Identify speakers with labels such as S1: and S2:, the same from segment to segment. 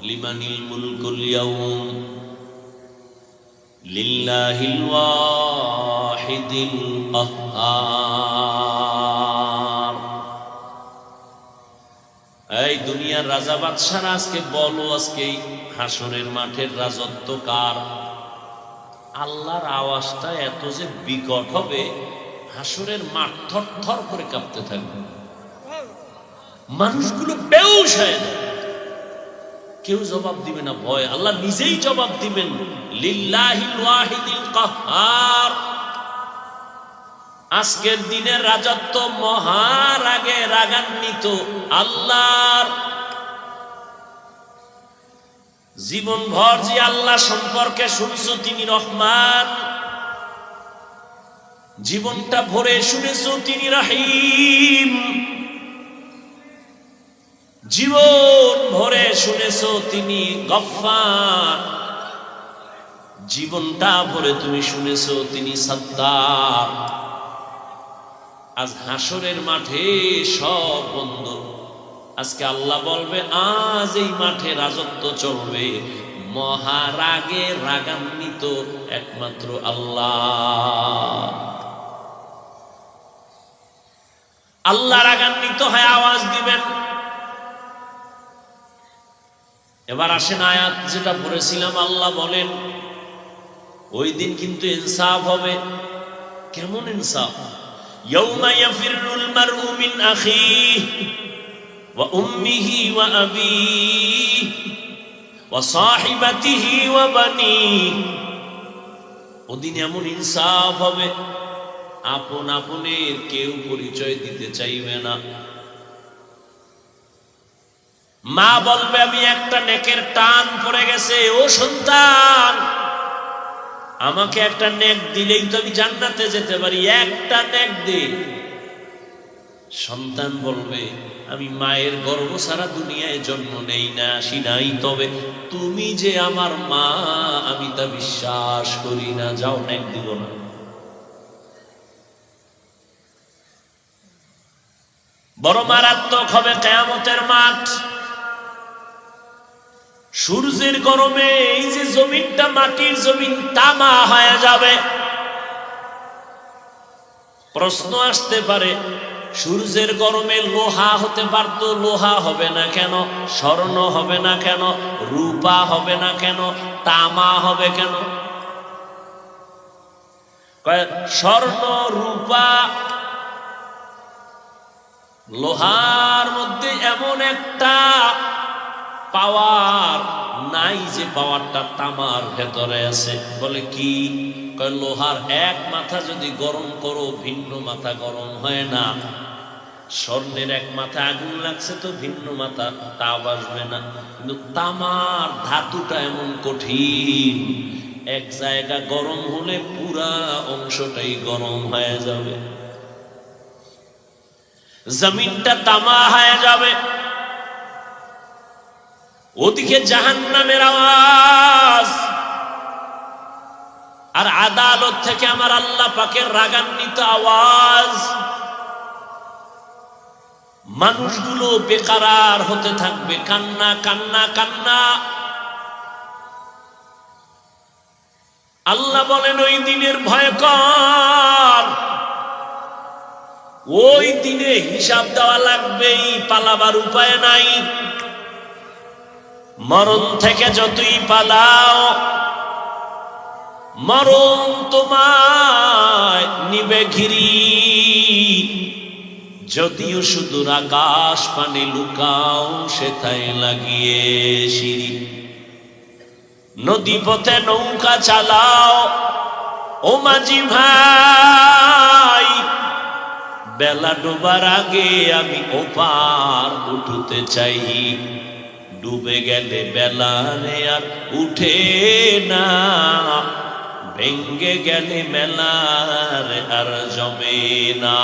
S1: লিমানিল মুলকুল ইয়াউম লিল্লাহিল ওয়াহিদিল কাহ্হার। এই দুনিয়ার রাজা বাদশারা আজকে বলো, আজকে হাসরের মাঠের রাজত্ব কার? আল্লাহর আওয়াজটা এত যে বিকট হবে, হাসরের মাঠ থরথর করে কাঁপতে থাকবে, মানুষগুলো বেহুশ হয়ে যাবে, কেউ জবাব দিবে না, ভয়। আল্লাহ নিজেই জবাব দিবেন, লিল্লাহিল ওয়াহিদিল কাহ্হার। আজকের দিনের রাজত্ব মহারাগে রাগান্বিত আল্লাহর। জীবন ভর যে আল্লাহ সম্পর্কে শুনছো তিনি রহমান, জীবনটা ভরে শুনেছো তিনি রহিম, জীবন ভরে শুনেছো তিনি গফফার, জীবনটা ভরে তুমি শুনেছো তিনি সত্তার। আজ হাসরের মাঠে সব বন্ধ। আজকে আল্লাহ বলবে, আজ এই মাঠে রাজত্ব চলবে মহারাগে রাগান্বিত একমাত্র আল্লাহ। আল্লাহ রাগান্বিত হয়ে আওয়াজ দিবেন। এবার আসেন আয়াত যেটা পড়েছিলাম, আল্লাহ বলেন ওই দিন কিন্তু ইনসাফ হবে। কেমন ইনসাফ? ইয়াউমা ইয়াফিরুল মারউ মিন আখিহি ওয়া উম্মিহি ওয়া আবিহি ওয়া সাহিবাতিহি ওয়া বানিহি। ওদিন এমন ইনসাফ হবে, আপন আপনের কেউ পরিচয় দিতে চাইবে না। মা বলবে, আমি একটা নেকের টান পড়ে গেছে, ও সন্তান আমাকে একটা নেক দিলেই তো আমি জান্নাতে যেতে পারি, একটা নেক দে। সন্তান বলবে, আমি মায়ের গর্ভ ছাড়া দুনিয়ায় জন্ম নেই না, আসি নাই, তবে তুমি যে আমার মা আমি তা বিশ্বাস করি না, যাও নেক দিব না। বড় মারাত্মক হবে কিয়ামতের মাঠ। সূর্যের গরমে এই যে জমিনটা, মাটির জমিন তামা হয়ে যাবে। প্রশ্ন আসতে পারে, সূর্যের গরমে লোহা হতে পারতো, লোহা হবে না কেন? স্বর্ণ হবে না কেন? রূপা হবে না কেন? তামা হবে কেন? স্বর্ণ রূপা লোহার মধ্যে এমন একটা পাওয়ার নাই যে পাওয়ারটা তামার ভেতরে আছে। বলে কি? লোহার এক মাথা যদি গরম করো ভিন্ন মাথা গরম হয় না। স্বর্ণের এক মাথা আগুন লাগছে তো ভিন্ন মাথা তাপ আসবে না। কিন্তু তামার ধাতুটা এমন কঠিন, এক জায়গা গরম হলে পুরা অংশটাই গরম হয়ে যাবে, জমিনটা তামা হয়ে যাবে। ওদিকে জাহান্নামের আওয়াজ, আর আদালত থেকে আমার আল্লাহ পাকের রাগান্বিত আওয়াজ। মানুষগুলো বেকারার হতে থাকবে, কান্না কান্না কান্না। আল্লাহ বলেন ওই দিনের ভয়ঙ্কর, ওই দিনে হিসাব দেওয়া লাগবেই, পালাবার উপায় নাই। মরণ থেকে যতই পালাও, মরণ তোমায় নিবে ঘিরি। যদিও সুদূর আকাশ পানে লুকাও, সেথায় লাগিয়ে সিঁড়ি। নদী পথে নৌকা চালাও, ও মাঝি ভাই, বেলা ডোবার আগে আমি ওপার উঠতে চাই। ডুবে গেলে বেলা আর উঠে না, ভেঙ্গে গেলে মেলার আর জমে না।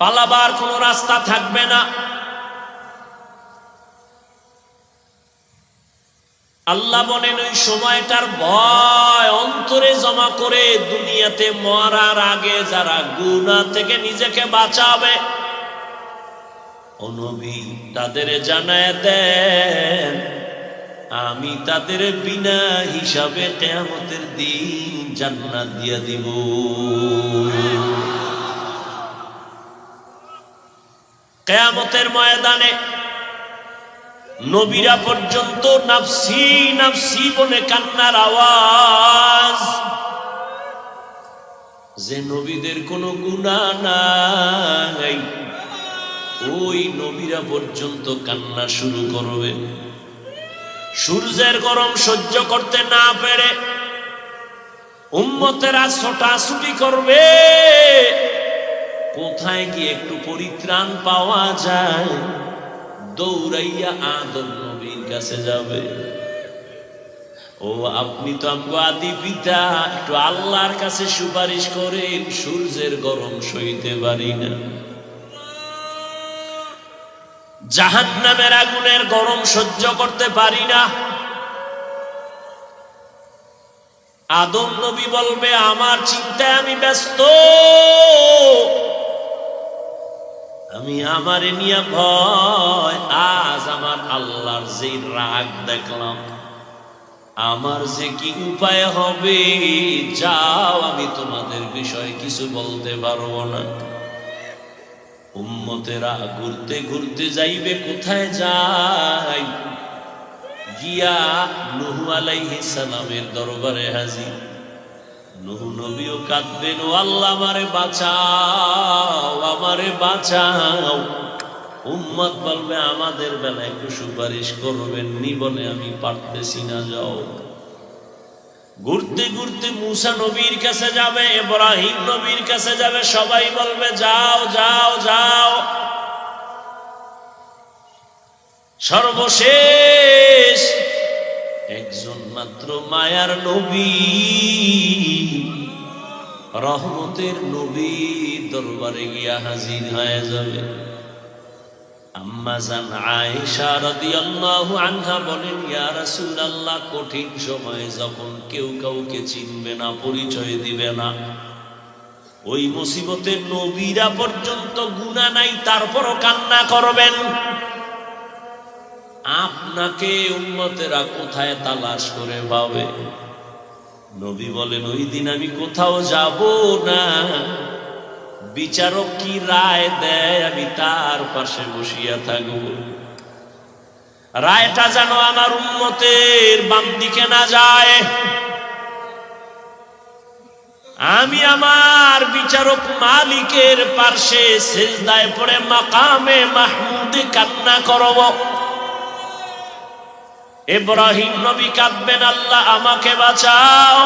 S1: পালাবার কোনো রাস্তা থাকবে না। আল্লাহ বলেন ওই সময়টার ভয় অন্তরে জমা করে দুনিয়াতে মরার আগে যারা গুনাহ থেকে নিজেকে বাঁচাবে, ও নবী তাদের জানায় দেন আমি তাদের বিনা হিসাবে কিয়ামতের দিন জান্নাত দিয়ে দিব। কিয়ামতের ময়দানে নবীরা পর্যন্ত নাফসি নাফসি বলে কান্নার আওয়াজ, যে নবীদের কোনো গুনাহ নাই ওই নবীরা পর্যন্ত কান্না শুরু করবে। সূর্যের গরম সহ্য করতে না পেরে উম্মতেরা ছোটাছুটি করবে, কোথায় গিয়ে একটু পরিত্রাণ পাওয়া যায়, দৌড়াইয়া আদম নবীর কাছে যাবে। ও আপনি তো আমগো আদি পিতা, একটু আল্লাহর কাছে সুপারিশ করেন, সূর্যের গরম সইতে পারি না, জাহান্নামের আগুনের গরম সহ্য করতে পারি না। আদম নবী বলবে আমার চিন্তায় আমি ব্যস্ত, আমি আমারে নিয়ে ভয়, আজ আমার আল্লাহর যে রাগ দেখলাম, আমার যে কি উপায় হবে, যাও আমি তোমাদের বিষয়ে কিছু বলতে পারবো না। উম্মতেরা ঘুরতে ঘুরতে যাইবে, কোথায় যায়, গিয়া নূহ আলাইহিস সালামের দরবারে হাজির। নূহ নবীও কাঁদবেন, ও আল্লাহ আমারে বাঁচাও, আমারে বাঁচাও। উম্মত বলবে আমাদের বেলা একটু সুপারিশ করবেন নি, বলে আমি পারতেছি না, যাও। ঘুরতে ঘুরতে মূসা নবীর কাছে যাবে, ইব্রাহিম নবীর কাছে যাবে, সবাই বলবে যাও যাও যাও। সর্বশেষ একজন মাত্র মায়ার নবী, রহমতের নবী দরবারে গিয়া হাজির হয়ে যাবে। আম্মা জান আয়েশা রাদিয়াল্লাহু আনহা বলেন, ইয়া রাসূলুল্লাহ, কঠিন সময়ে যখন কেউ কাউকে চিনবে না, পরিচয় দিবে না, ওই মুসিবতে নবীরা পর্যন্ত গুনাহ নাই তারপরও কান্না করবেন, আপনাকে উম্মতেরা কোথায় তালাশ করে পাবে? নবী বলেন ওই দিন আমি কোথাও যাব না, বিচারক কি রায় দেয় আমি তার পাশে বসিয়া থাকব। রায়টা যেন আমার উম্মতের বাম দিকে না যায়, আমি আমার বিচারক মালিকের পাশে সিজদায় পড়ে মাকামে মাহমুদে কান্না করব। ইব্রাহিম নবী কাঁদবেন, আল্লাহ আমাকে বাঁচাও।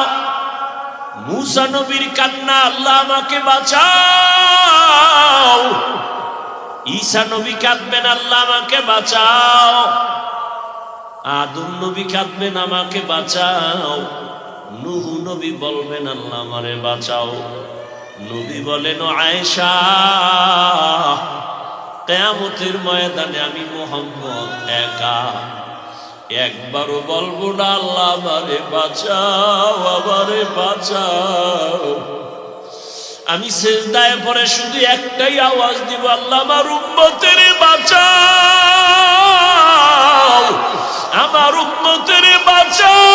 S1: মূসা নবীর কান্না, আল্লাহ আমাকে বাঁচাও। ঈসা নবী কাঁদবেন, আল্লাহ আমাকে বাঁচাও। আদম নবী কাঁদবেন, আমাকে বাঁচাও। নূহ নবী বলবেন, আল্লাহ আমারে বাঁচাও। নবী বলেন, ও আয়েশা, কিয়ামতের ময়দানে আমি মুহাম্মদ একা, একবারও বলবো না আল্লাহ আমারে বাঁচাও, আমারে বাঁচাও। আমি সিজদায় পড়ে শুধু একটাই আওয়াজ দিব, আল্লাহ আমার উম্মতের বাঁচাও, আমার উম্মতের বাঁচাও।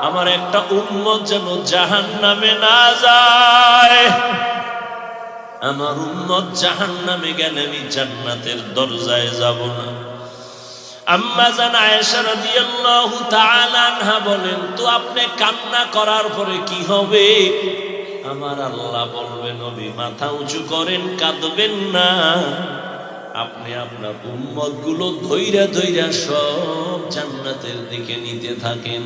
S1: আমার একটা উম্মত যেন জাহান্নামে না যায়, আমার উম্মত জাহান্নামে গেলে আমি জান্নাতের দরজায় যাব না। আম্মা জান আয়েশা রাদিয়াল্লাহু তাআলা আনহা বলেন, তো আপনি কান্না করার পরে কি হবে? আমার আল্লাহ বলবেন, নবী মাথা উঁচু করেন, কাঁদবেন না, আপনি আপনার উম্মত গুলো ধইরা ধইরা সব জান্নাতের দিকে নিতে থাকেন।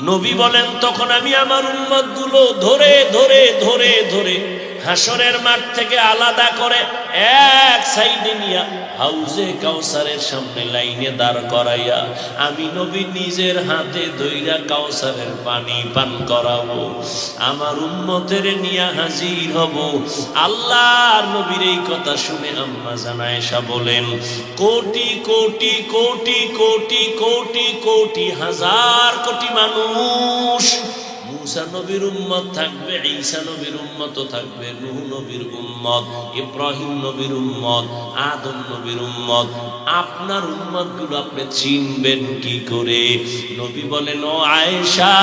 S1: নবী বলেন, তখন আমি আমার উম্মত গুলো ধরে ধরে ধরে ধরে হাসরের মাঠ থেকে আলাদা করে এক সাইডে নিয়ে হাউজে কাউসারের সামনে লাইনে দাঁড় করাইয়া আমি নবী নিজের হাতে দইরা কাউসারের পানি পান করাবো। আমার উম্মতের নিয়ে হাজির হব। আল্লাহর নবীর এই কথা শুনে আম্মা জান আয়েশা বলেন, কোটি কোটি কোটি কোটি কোটি কোটি হাজার কোটি মানুষ, মুসা নবীর উম্মত থাকবে, ঈসা নবীর উম্মত থাকবে, নূহ নবীর উম্মত, ইব্রাহিম নবীর উম্মত, আদম নবীর উম্মত। আপনার উম্মত গুলো আপনি চিনবেন কি করে? নবী বলেন, ও আয়েশা,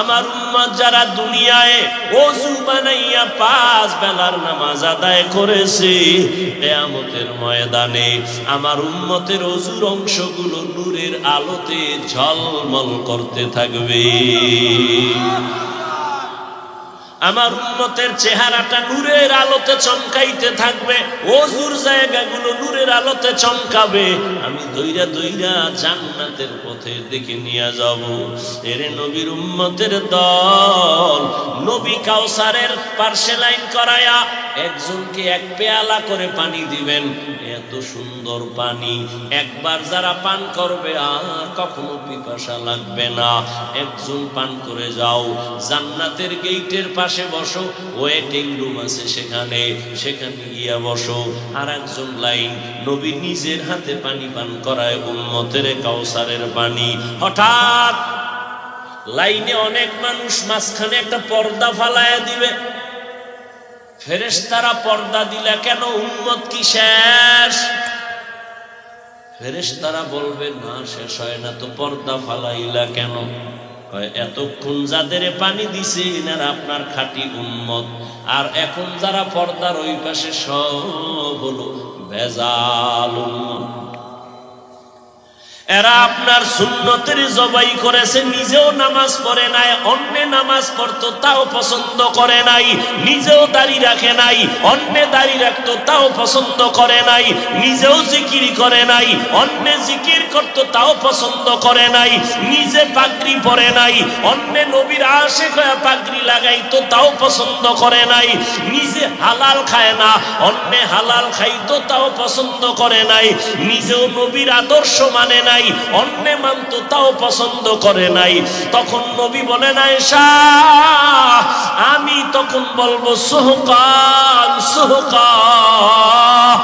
S1: আমার উম্মত যারা দুনিয়ায় ওযু বানাইয়া 5 বেলার নামাজ আদায় করেছে, কিয়ামতের ময়দানে আমার উম্মতের ওযুর অংশগুলো নূরের আলোতে ঝলমল করতে থাকবে। আমার উম্মতের চেহারাটা নূরের আলোতে চমকাইতে থাকবে, ওযুর জায়গাগুলো নূরের আলোতে চমকাবে। আমি দইরা দইরা জান্নাতের পথে দেখে নিয়ে যাব। এরে নবীর উম্মতের দল, নবী কাউসারের পার্শ্বে লাইন করায়া একজনকে 1 পেয়ালা করে পানি দিবেন। এত সুন্দর পানি একবার যারা পান করবে আর কখনো পিপাসা লাগবে না। একজন পান করে যাও, জান্নাতের গেটের পাশে বসো, ওয়েটিং রুম আছে সেখানে গিয়া বসো। আর একজন লাইন, নবী নিজের হাতে পানি পান করায় উম্মতের কাউসারের পানি। হঠাৎ লাইনে অনেক মানুষ, মাঝখানে একটা পর্দা ফালায়া দিবে। ফেরেশতারা পর্দা দিলা কেন? উম্মত কি শেষ? ফেরেশতারা বলবে, না শেষ হয় না তো, পর্দা ফালাইলা কেন? এতক্ষণ যাদের পানি দিছে এনারা আপনার খাঁটি উম্মত, আর এখন যারা পর্দার ওই পাশে সব হলো ভেজাল উম্মত। এরা আপনার সুন্নতের জবাই করেছে, নিজেও নামাজ পড়ে নাই, অন্য নামাজ পড়তো তাও পছন্দ করে নাই, নিজেও দাড়ি রাখে নাই, অন্য দাড়ি রাখতো তাও পছন্দ করে নাই, নিজেও জিকির করে নাই, অন্য জিকির করতো তাও পছন্দ করে নাই, নিজে পাগড়ি পরে নাই, অন্য নবীর আশিক হয়ে পাগড়ি লাগাইতো তাও পছন্দ করে নাই, নিজে হালাল খায় না, অন্য হালাল খাইতো তাও পছন্দ করে নাই, নিজেও নবীর আদর্শ মানে নাই, অন্য মানতো তাও পছন্দ করে নাই। তখন নবী বলেন, আয়েশা, আমি তখন বলবো, সুহকান সুহকান,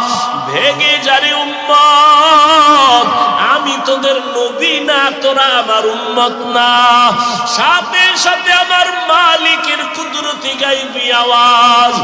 S1: ভেগে যারে উম্মত, আমি তোদের নবী না, তোরা আমার উম্মত না। সাথে সাথে আমার মালিকের কুদরতি গায়বী আওয়াজ,